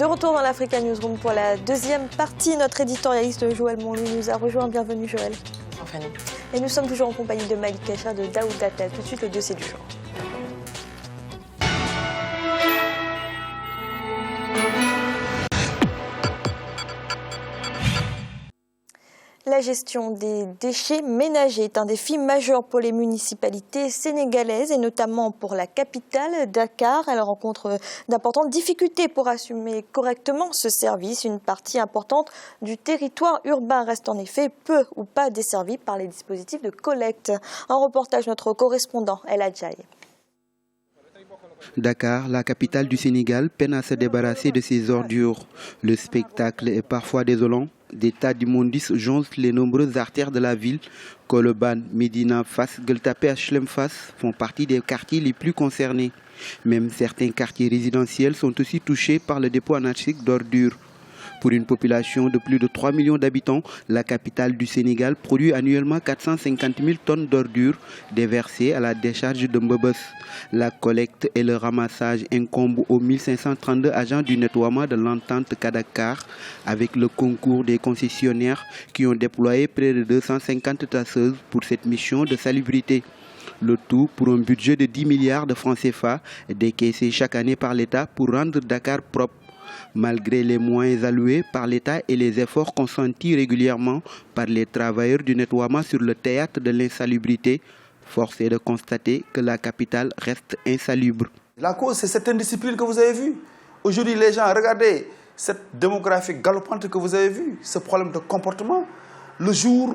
De retour dans l'Africa Newsroom pour la deuxième partie. Notre éditorialiste Joël Monlouis nous a rejoint. Bienvenue Joël. Enfin, et nous sommes toujours en compagnie de Malik Kacha, de Daoud Attal. Tout de suite le dossier du jour. La gestion des déchets ménagers est un défi majeur pour les municipalités sénégalaises et notamment pour la capitale, Dakar. Elle rencontre d'importantes difficultés pour assumer correctement ce service. Une partie importante du territoire urbain reste en effet peu ou pas desservie par les dispositifs de collecte. Un reportage notre correspondant El Adjaï. Dakar, la capitale du Sénégal, peine à se débarrasser de ses ordures. Le spectacle est parfois désolant. Des tas d'immondices jonchent les nombreuses artères de la ville. Colobane, Médina, Fass, Gueule Tapée, HLM Fass font partie des quartiers les plus concernés. Même certains quartiers résidentiels sont aussi touchés par le dépôt anarchique d'ordures. Pour une population de plus de 3 millions d'habitants, la capitale du Sénégal produit annuellement 450 000 tonnes d'ordures déversées à la décharge de Mbebes. La collecte et le ramassage incombent aux 1532 agents du nettoiement de l'entente Kadakar avec le concours des concessionnaires qui ont déployé près de 250 tasseuses pour cette mission de salubrité. Le tout pour un budget de 10 milliards de francs CFA décaissé chaque année par l'État pour rendre Dakar propre. Malgré les moyens alloués par l'État et les efforts consentis régulièrement par les travailleurs du nettoiement sur le théâtre de l'insalubrité, force est de constater que la capitale reste insalubre. La cause, c'est cette indiscipline que vous avez vue. Aujourd'hui, les gens, regardez cette démographie galopante que vous avez vue, ce problème de comportement. Le jour,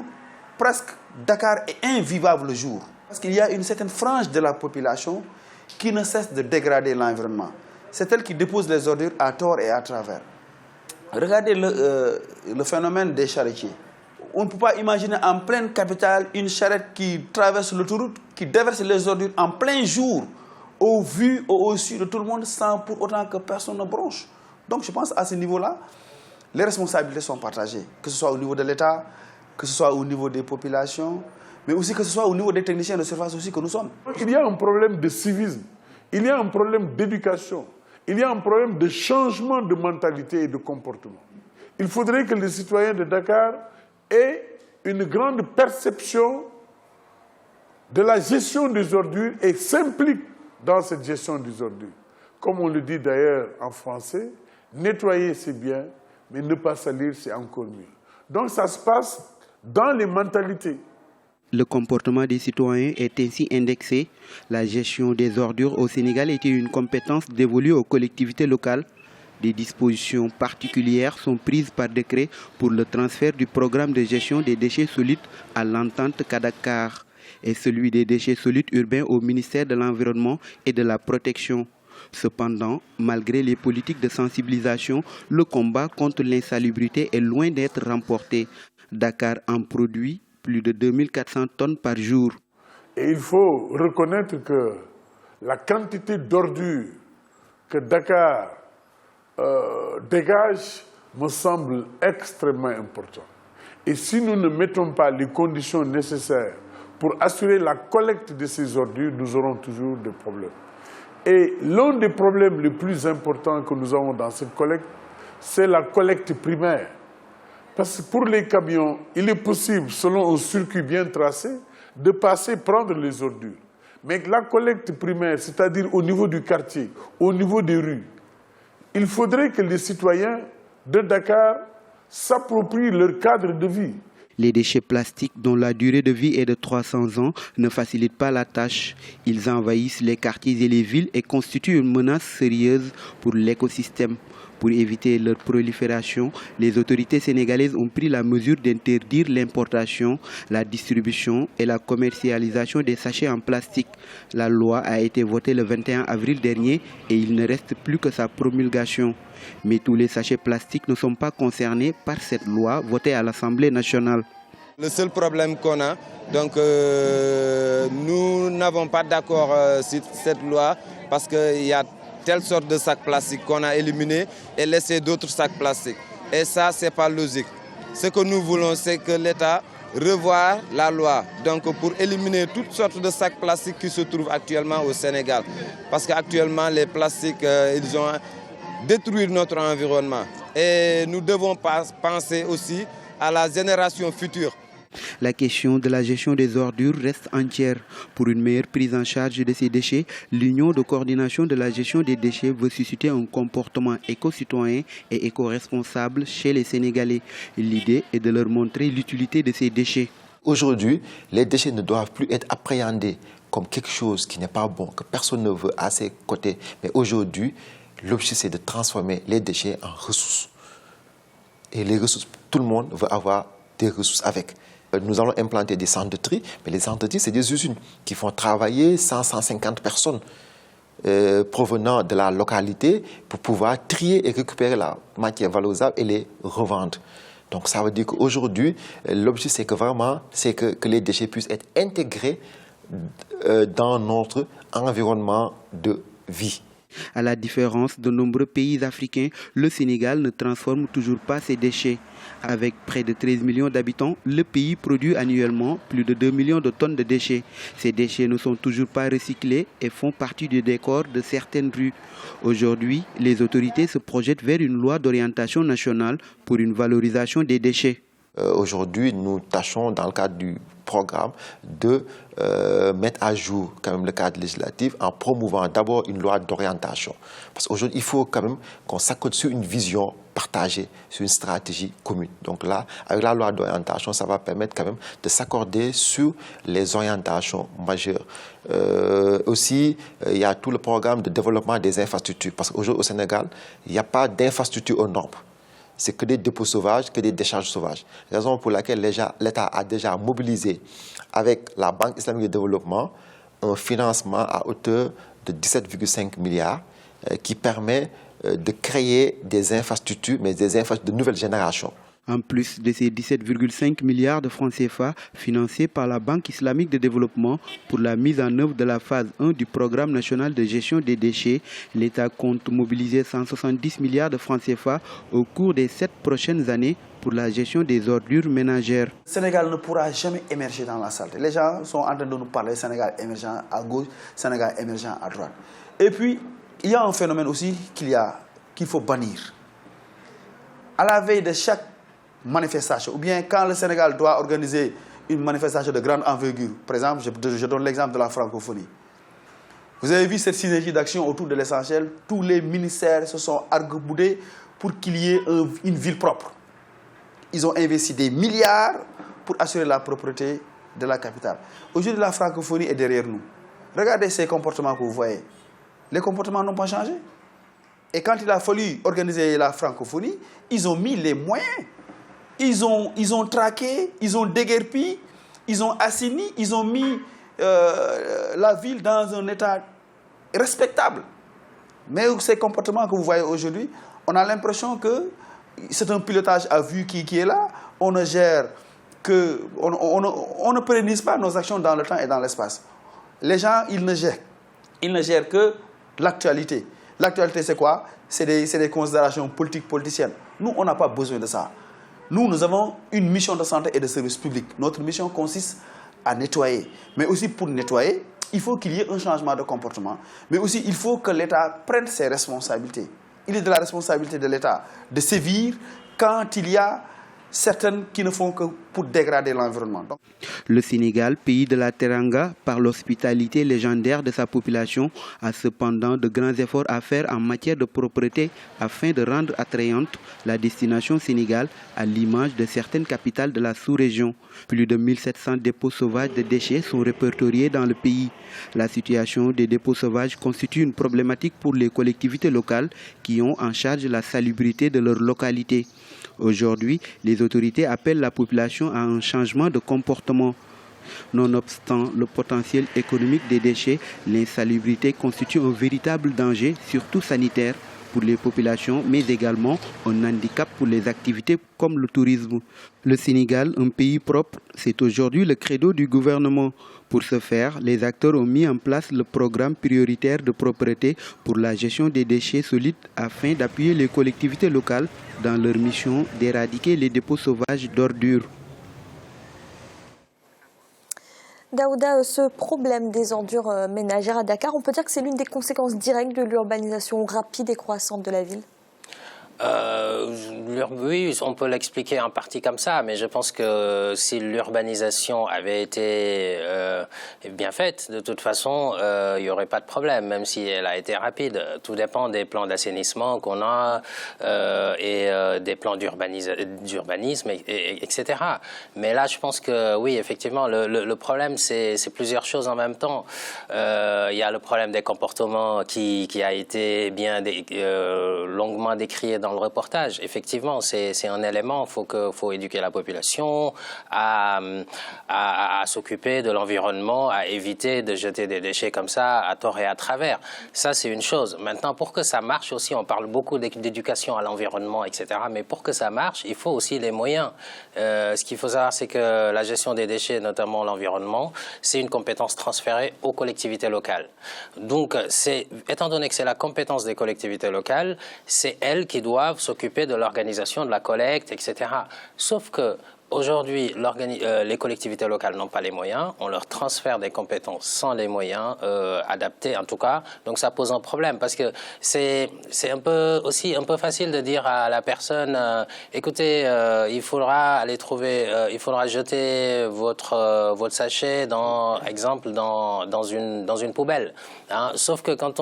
presque, Dakar est invivable le jour. Parce qu'il y a une certaine frange de la population qui ne cesse de dégrader l'environnement. C'est elle qui dépose les ordures à tort et à travers. Regardez le phénomène des charretiers. On ne peut pas imaginer en pleine capitale une charrette qui traverse l'autoroute, qui déverse les ordures en plein jour, au vu, au su de tout le monde, sans pour autant que personne ne bronche. Donc je pense à ce niveau-là, les responsabilités sont partagées, que ce soit au niveau de l'État, que ce soit au niveau des populations, mais aussi que ce soit au niveau des techniciens de surface aussi que nous sommes. Il y a un problème de civisme, il y a un problème d'éducation. Il y a un problème de changement de mentalité et de comportement. Il faudrait que les citoyens de Dakar aient une grande perception de la gestion des ordures et s'impliquent dans cette gestion des ordures. Comme on le dit d'ailleurs en français, nettoyer c'est bien, mais ne pas salir c'est encore mieux. Donc ça se passe dans les mentalités. Le comportement des citoyens est ainsi indexé. La gestion des ordures au Sénégal était une compétence dévolue aux collectivités locales. Des dispositions particulières sont prises par décret pour le transfert du programme de gestion des déchets solides à l'entente Kadakar et celui des déchets solides urbains au ministère de l'Environnement et de la Protection. Cependant, malgré les politiques de sensibilisation, le combat contre l'insalubrité est loin d'être remporté. Dakar en produit plus de 2400 tonnes par jour. Et il faut reconnaître que la quantité d'ordures que Dakar dégage me semble extrêmement importante. Et si nous ne mettons pas les conditions nécessaires pour assurer la collecte de ces ordures, nous aurons toujours des problèmes. Et l'un des problèmes les plus importants que nous avons dans cette collecte, c'est la collecte primaire. Parce que pour les camions, il est possible, selon un circuit bien tracé, de passer prendre les ordures. Mais la collecte primaire, c'est-à-dire au niveau du quartier, au niveau des rues, il faudrait que les citoyens de Dakar s'approprient leur cadre de vie. Les déchets plastiques dont la durée de vie est de 300 ans ne facilitent pas la tâche. Ils envahissent les quartiers et les villes et constituent une menace sérieuse pour l'écosystème. Pour éviter leur prolifération, les autorités sénégalaises ont pris la mesure d'interdire l'importation, la distribution et la commercialisation des sachets en plastique. La loi a été votée le 21 avril dernier et il ne reste plus que sa promulgation. Mais tous les sachets plastiques ne sont pas concernés par cette loi votée à l'Assemblée nationale. Le seul problème qu'on a, donc nous n'avons pas d'accord sur cette loi parce qu'il y a telle sorte de sacs plastiques qu'on a éliminés et laissé d'autres sacs plastiques. Et ça, ce n'est pas logique. Ce que nous voulons, c'est que l'État revoie la loi donc pour éliminer toutes sortes de sacs plastiques qui se trouvent actuellement au Sénégal. Parce qu'actuellement, les plastiques, ils ont détruire notre environnement. Et nous devons penser aussi à la génération future. La question de la gestion des ordures reste entière. Pour une meilleure prise en charge de ces déchets, l'Union de coordination de la gestion des déchets veut susciter un comportement éco-citoyen et éco-responsable chez les Sénégalais. L'idée est de leur montrer l'utilité de ces déchets. Aujourd'hui, les déchets ne doivent plus être appréhendés comme quelque chose qui n'est pas bon, que personne ne veut à ses côtés. Mais aujourd'hui, l'objectif c'est de transformer les déchets en ressources. Et les ressources, tout le monde veut avoir des ressources avec. Nous allons implanter des centres de tri, mais les centres de tri, c'est des usines qui font travailler 150 personnes provenant de la localité pour pouvoir trier et récupérer la matière valorisable et les revendre. Donc ça veut dire qu'aujourd'hui, l'objectif c'est que vraiment, que les déchets puissent être intégrés dans notre environnement de vie. À la différence de nombreux pays africains, le Sénégal ne transforme toujours pas ses déchets. Avec près de 13 millions d'habitants, le pays produit annuellement plus de 2 millions de tonnes de déchets. Ces déchets ne sont toujours pas recyclés et font partie du décor de certaines rues. Aujourd'hui, les autorités se projettent vers une loi d'orientation nationale pour une valorisation des déchets. Aujourd'hui, nous tâchons dans le cadre du programme de mettre à jour quand même le cadre législatif en promouvant d'abord une loi d'orientation. Parce qu'aujourd'hui, il faut quand même qu'on s'accorde sur une vision partagée, sur une stratégie commune. Donc là, avec la loi d'orientation, ça va permettre quand même de s'accorder sur les orientations majeures. Aussi, il y a tout le programme de développement des infrastructures. Parce qu'aujourd'hui, au Sénégal, il n'y a pas d'infrastructures aux normes. C'est que des dépôts sauvages, que des décharges sauvages. Raison pour laquelle l'État a déjà mobilisé avec la Banque islamique de développement un financement à hauteur de 17,5 milliards qui permet de créer des infrastructures, mais des infrastructures de nouvelle génération. En plus de ces 17,5 milliards de francs CFA financés par la Banque islamique de développement pour la mise en œuvre de la phase 1 du programme national de gestion des déchets, l'État compte mobiliser 170 milliards de francs CFA au cours des 7 prochaines années pour la gestion des ordures ménagères. Le Sénégal ne pourra jamais émerger dans la saleté. Les gens sont en train de nous parler Sénégal émergent à gauche, Sénégal émergent à droite. Et puis, il y a un phénomène aussi qu'il faut bannir. À la veille de chaque manifestation, ou bien quand le Sénégal doit organiser une manifestation de grande envergure, par exemple, je donne l'exemple de la francophonie. Vous avez vu cette synergie d'action autour de l'essentiel, tous les ministères se sont arc-boudés pour qu'il y ait une ville propre. Ils ont investi des milliards pour assurer la propreté de la capitale. Aujourd'hui, la francophonie est derrière nous. Regardez ces comportements que vous voyez. Les comportements n'ont pas changé. Et quand il a fallu organiser la francophonie, ils ont mis les moyens. Ils ont traqué, ils ont déguerpi, ils ont assaini, ils ont mis la ville dans un état respectable. Mais ces comportements que vous voyez aujourd'hui, on a l'impression que c'est un pilotage à vue qui est là. On ne gère que, on ne pérennise pas nos actions dans le temps et dans l'espace. Les gens, ils ne gèrent que l'actualité. L'actualité, c'est quoi? C'est des considérations politiciennes. Nous, on n'a pas besoin de ça. Nous avons une mission de santé et de service public. Notre mission consiste à nettoyer. Mais aussi pour nettoyer, il faut qu'il y ait un changement de comportement. Mais aussi, il faut que l'État prenne ses responsabilités. Il est de la responsabilité de l'État de sévir quand il y a certaines qui ne font que pour dégrader l'environnement. Le Sénégal, pays de la Teranga, par l'hospitalité légendaire de sa population, a cependant de grands efforts à faire en matière de propreté afin de rendre attrayante la destination Sénégal à l'image de certaines capitales de la sous-région. Plus de 1700 dépôts sauvages de déchets sont répertoriés dans le pays. La situation des dépôts sauvages constitue une problématique pour les collectivités locales qui ont en charge la salubrité de leur localité. Aujourd'hui, les autorités appellent la population à un changement de comportement. Nonobstant le potentiel économique des déchets, l'insalubrité constitue un véritable danger, surtout sanitaire, pour les populations, mais également un handicap pour les activités comme le tourisme. Le Sénégal, un pays propre, c'est aujourd'hui le credo du gouvernement. Pour ce faire, les acteurs ont mis en place le programme prioritaire de propreté pour la gestion des déchets solides afin d'appuyer les collectivités locales dans leur mission d'éradiquer les dépôts sauvages d'ordures. Daouda, ce problème des ordures ménagères à Dakar, on peut dire que c'est l'une des conséquences directes de l'urbanisation rapide et croissante de la ville? Oui, on peut l'expliquer en partie comme ça, mais je pense que si l'urbanisation avait été bien faite, de toute façon, il n'y aurait pas de problème, même si elle a été rapide. Tout dépend des plans d'assainissement qu'on a et des plans d'urbanisme, etc. Mais là, je pense que oui, effectivement, le problème, c'est plusieurs choses en même temps. Il y a le problème des comportements qui a été bien longuement décrié dans le reportage. Effectivement, c'est un élément. Faut éduquer la population à s'occuper de l'environnement, à éviter de jeter des déchets comme ça à tort et à travers. Ça, c'est une chose. Maintenant, pour que ça marche aussi, on parle beaucoup d'éducation à l'environnement, etc. Mais pour que ça marche, il faut aussi les moyens. Ce qu'il faut savoir, c'est que la gestion des déchets, notamment l'environnement, c'est une compétence transférée aux collectivités locales. Donc, étant donné que c'est la compétence des collectivités locales, c'est elles qui doivent s'occuper de l'organisation de la collecte, etc. Sauf que aujourd'hui, les collectivités locales n'ont pas les moyens, on leur transfère des compétences sans les moyens adaptés en tout cas, donc ça pose un problème parce que c'est un peu facile de dire à la personne écoutez, il faudra aller trouver, il faudra jeter votre sachet dans une poubelle. Hein. Sauf que quand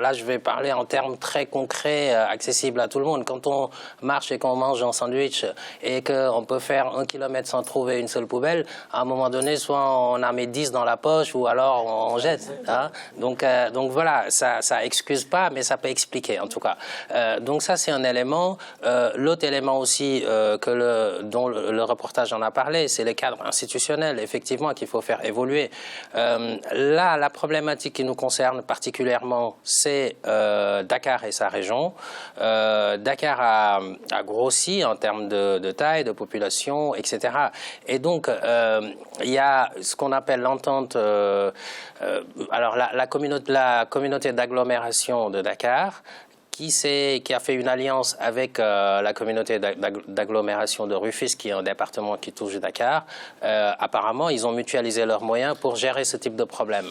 là je vais parler en termes très concrets, accessibles à tout le monde, quand on marche et qu'on mange un sandwich et qu'on peut faire 1 kilomètre sans trouver une seule poubelle, à un moment donné, soit on en met 10 dans la poche ou alors on jette. Hein. Donc voilà, ça excuse pas, mais ça peut expliquer en tout cas. Donc ça, c'est un élément. L'autre élément aussi dont le reportage en a parlé, c'est les cadres institutionnels, effectivement, qu'il faut faire évoluer. Là, la problématique qui nous concerne particulièrement, c'est Dakar et sa région. Dakar a grossi en termes de taille, de population, etc. Et donc, il y a ce qu'on appelle l'entente, alors la communauté d'agglomération de Dakar, qui a fait une alliance avec la communauté d'agglomération de Rufisque, qui est un département qui touche Dakar. Apparemment, ils ont mutualisé leurs moyens pour gérer ce type de problème.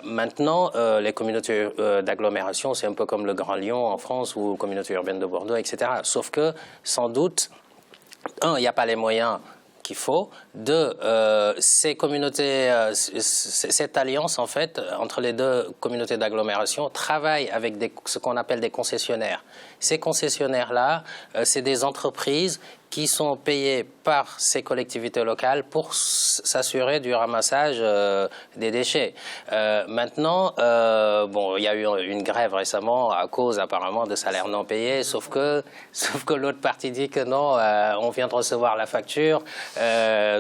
Maintenant, les communautés d'agglomération, c'est un peu comme le Grand Lyon en France ou la communauté urbaine de Bordeaux, etc. Sauf que, sans doute, il n'y a pas les moyens qu'il faut. Ces communautés, cette alliance en fait entre les deux communautés d'agglomération travaille avec ce qu'on appelle des concessionnaires. Ces concessionnaires-là, c'est des entreprises qui sont payées par ces collectivités locales pour s'assurer du ramassage des déchets. Maintenant, il y a eu une grève récemment à cause apparemment de salaires non payés, sauf que l'autre partie dit que non, on vient de recevoir la facture,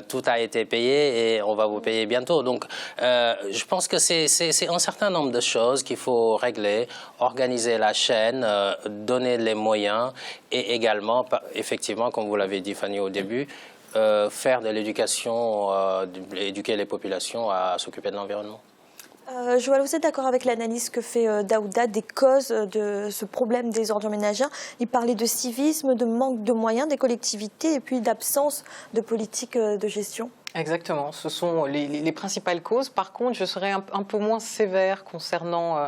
tout a été payé et on va vous payer bientôt. Donc, je pense que c'est un certain nombre de choses qu'il faut régler, organiser la chaîne, donner les moyens et également, effectivement, comme vous l'avez dit Fanny au début, faire de l'éducation, éduquer les populations à s'occuper de l'environnement. Joël, vous êtes d'accord avec l'analyse que fait Daouda des causes de ce problème des ordures ménagères? Il parlait de civisme, de manque de moyens des collectivités et puis d'absence de politique de gestion. Exactement, ce sont les principales causes. Par contre, je serais un peu moins sévère concernant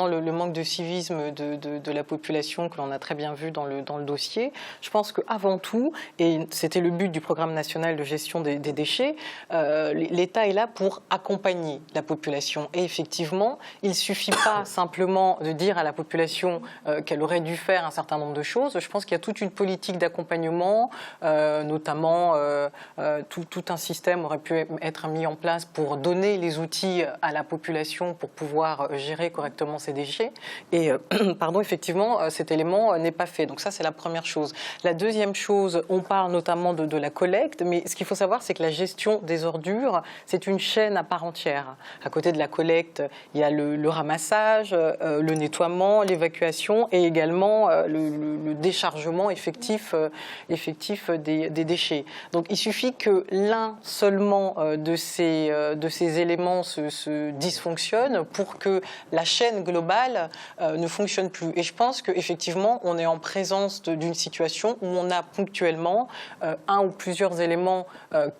le manque de civisme de la population que l'on a très bien vu dans le dossier. Je pense qu'avant tout, et c'était le but du programme national de gestion des déchets, l'État est là pour accompagner la population. Et effectivement, il ne suffit pas simplement de dire à la population qu'elle aurait dû faire un certain nombre de choses. Je pense qu'il y a toute une politique d'accompagnement, notamment tout un système aurait pu être mis en place pour donner les outils à la population pour pouvoir gérer correctement ces déchets. Et, effectivement, cet élément n'est pas fait. Donc ça, c'est la première chose. La deuxième chose, on parle notamment de la collecte, mais ce qu'il faut savoir, c'est que la gestion des ordures, c'est une chaîne à part entière. À côté de la collecte, il y a le ramassage, le nettoiement, l'évacuation et également le déchargement effectif des déchets. Donc il suffit que l'un seulement de ces éléments se dysfonctionne pour que la chaîne globale ne fonctionne plus. Et je pense qu'effectivement, on est en présence d'une situation où on a ponctuellement un ou plusieurs éléments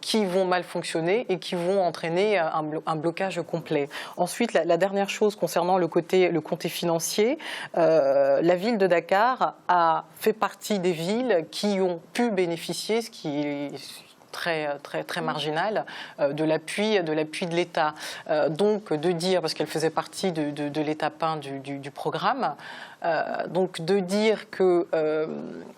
qui vont mal fonctionner et qui vont entraîner un blocage complet. Ensuite, la dernière chose concernant le côté financier, la ville de Dakar a fait partie des villes qui ont pu bénéficier, ce qui est très marginal, de l'appui de l'État. Donc de dire, parce qu'elle faisait partie de l'étape 1 du programme, donc de dire que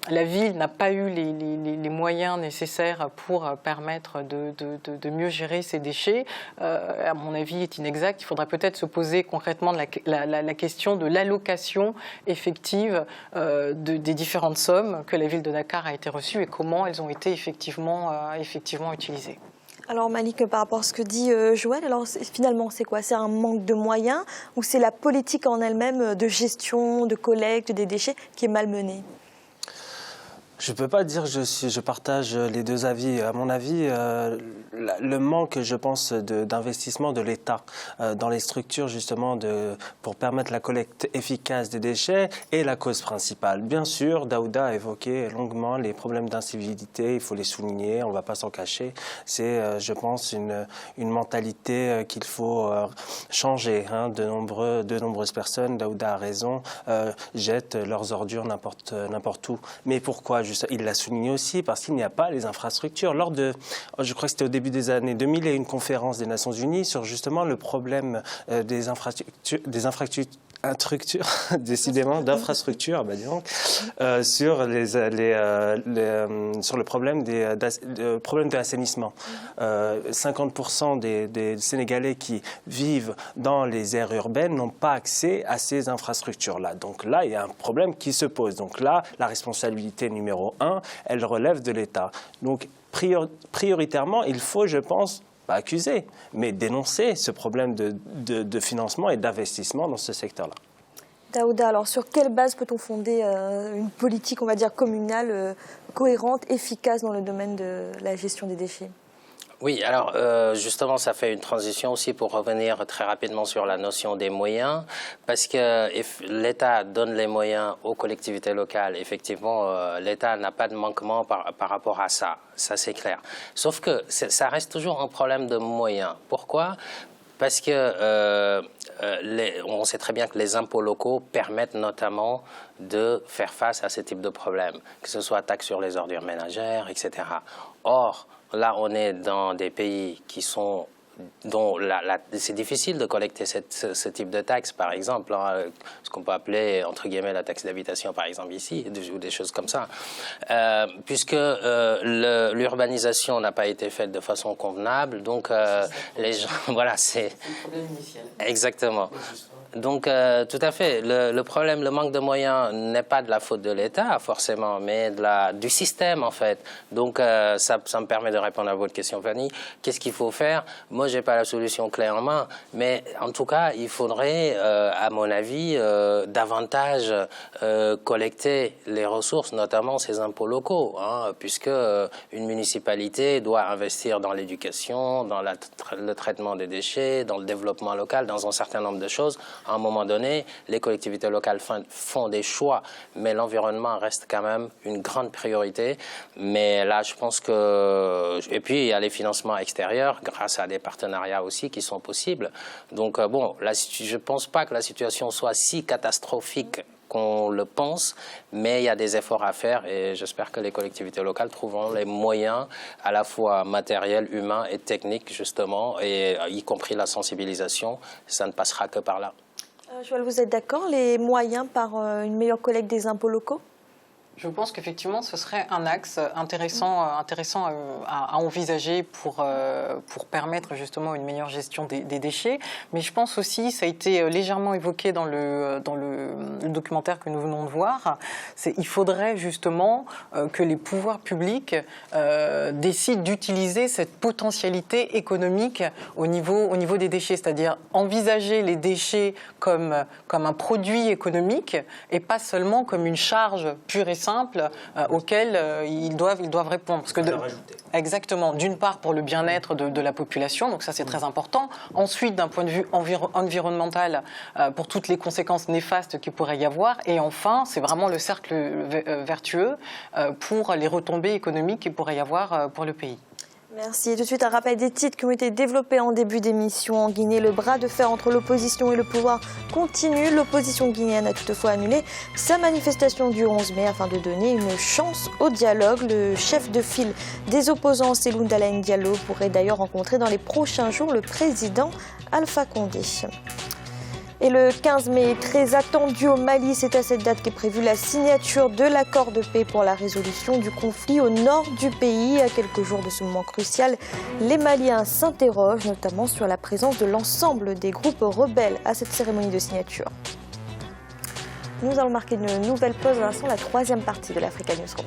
la ville n'a pas eu les moyens nécessaires pour permettre de mieux gérer ses déchets, à mon avis, est inexact. Il faudrait peut-être se poser concrètement la question de l'allocation effective des différentes sommes que la ville de Dakar a été reçue et comment elles ont été effectivement utilisées. Alors Malik, par rapport à ce que dit Joël, alors finalement c'est quoi? C'est un manque de moyens ou c'est la politique en elle-même de gestion, de collecte des déchets qui est malmenée? Je ne peux pas dire que je partage les deux avis. À mon avis, le manque, je pense, d'investissement de l'État dans les structures, justement, pour permettre la collecte efficace des déchets est la cause principale. Bien sûr, Daouda a évoqué longuement les problèmes d'incivilité, il faut les souligner, on ne va pas s'en cacher. C'est, je pense, une mentalité qu'il faut changer. Hein. De nombreuses personnes, Daouda a raison, jettent leurs ordures n'importe où. Mais pourquoi? Il l'a souligné aussi parce qu'il n'y a pas les infrastructures. Je crois que c'était au début des années 2000, il y a eu une conférence des Nations Unies sur justement le problème des infrastructures, décidément, d'infrastructures, sur le problème de l'assainissement. 50% des Sénégalais qui vivent dans les aires urbaines n'ont pas accès à ces infrastructures-là. Donc là, il y a un problème qui se pose. Donc là, la responsabilité numéro 1, elle relève de l'État. Donc prioritairement, il faut, je pense, pas accuser, mais dénoncer ce problème de financement et d'investissement dans ce secteur-là. Daouda, alors sur quelle base peut-on fonder une politique, on va dire, communale, cohérente, efficace dans le domaine de la gestion des déchets? Oui, alors justement, ça fait une transition aussi pour revenir très rapidement sur la notion des moyens, parce que l'État donne les moyens aux collectivités locales. Effectivement, l'État n'a pas de manquement par rapport à ça, c'est clair. Sauf que ça reste toujours un problème de moyens. Pourquoi ? Parce que on sait très bien que les impôts locaux permettent notamment de faire face à ce type de problème, que ce soit taxe sur les ordures ménagères, etc. Or, là, on est dans des pays dont c'est difficile de collecter ce type de taxes, par exemple, hein, ce qu'on peut appeler, entre guillemets, la taxe d'habitation, par exemple, ici, ou des choses comme ça. Puisque l'urbanisation n'a pas été faite de façon convenable, donc les gens... Voilà, c'est... le problème initial. Exactement. Donc, tout à fait. Le problème, le manque de moyens n'est pas de la faute de l'État, forcément, mais du système, en fait. Donc, ça me permet de répondre à votre question, Fanny. Qu'est-ce qu'il faut faire? Moi, je n'ai pas la solution clé en main, mais en tout cas, il faudrait, à mon avis, davantage collecter les ressources, notamment ces impôts locaux, hein, puisque une municipalité doit investir dans l'éducation, dans le traitement des déchets, dans le développement local, dans un certain nombre de choses. À un moment donné, les collectivités locales font des choix, mais l'environnement reste quand même une grande priorité. Mais là, je pense que... Et puis, il y a les financements extérieurs, grâce à des partenariats aussi qui sont possibles. Donc, bon, je ne pense pas que la situation soit si catastrophique qu'on le pense, mais il y a des efforts à faire et j'espère que les collectivités locales trouveront les moyens à la fois matériels, humains et techniques, justement, et y compris la sensibilisation. Ça ne passera que par là. Joël, vous êtes d'accord, les moyens par une meilleure collecte des impôts locaux? Je pense qu'effectivement, ce serait un axe intéressant à envisager pour permettre justement une meilleure gestion des déchets. Mais je pense aussi, ça a été légèrement évoqué dans le documentaire que nous venons de voir, il faudrait justement que les pouvoirs publics décident d'utiliser cette potentialité économique au niveau des déchets, c'est-à-dire envisager les déchets comme un produit économique et pas seulement comme une charge pure et simple simples auxquels ils doivent répondre. Parce que exactement, d'une part pour le bien-être de la population, donc ça c'est très important. Ensuite, d'un point de vue environnemental, pour toutes les conséquences néfastes qu'il pourrait y avoir. Et enfin, c'est vraiment le cercle vertueux pour les retombées économiques qu'il pourrait y avoir pour le pays. Merci. Et tout de suite, un rappel des titres qui ont été développés en début d'émission. En Guinée, le bras de fer entre l'opposition et le pouvoir continue. L'opposition guinéenne a toutefois annulé sa manifestation du 11 mai afin de donner une chance au dialogue. Le chef de file des opposants, Cellou Dalein Diallo, pourrait d'ailleurs rencontrer dans les prochains jours le président Alpha Condé. Et le 15 mai, très attendu au Mali, c'est à cette date qu'est prévue la signature de l'accord de paix pour la résolution du conflit au nord du pays. À quelques jours de ce moment crucial, les Maliens s'interrogent notamment sur la présence de l'ensemble des groupes rebelles à cette cérémonie de signature. Nous allons marquer une nouvelle pause, à l'instant, la troisième partie de l'Africa Newsroom.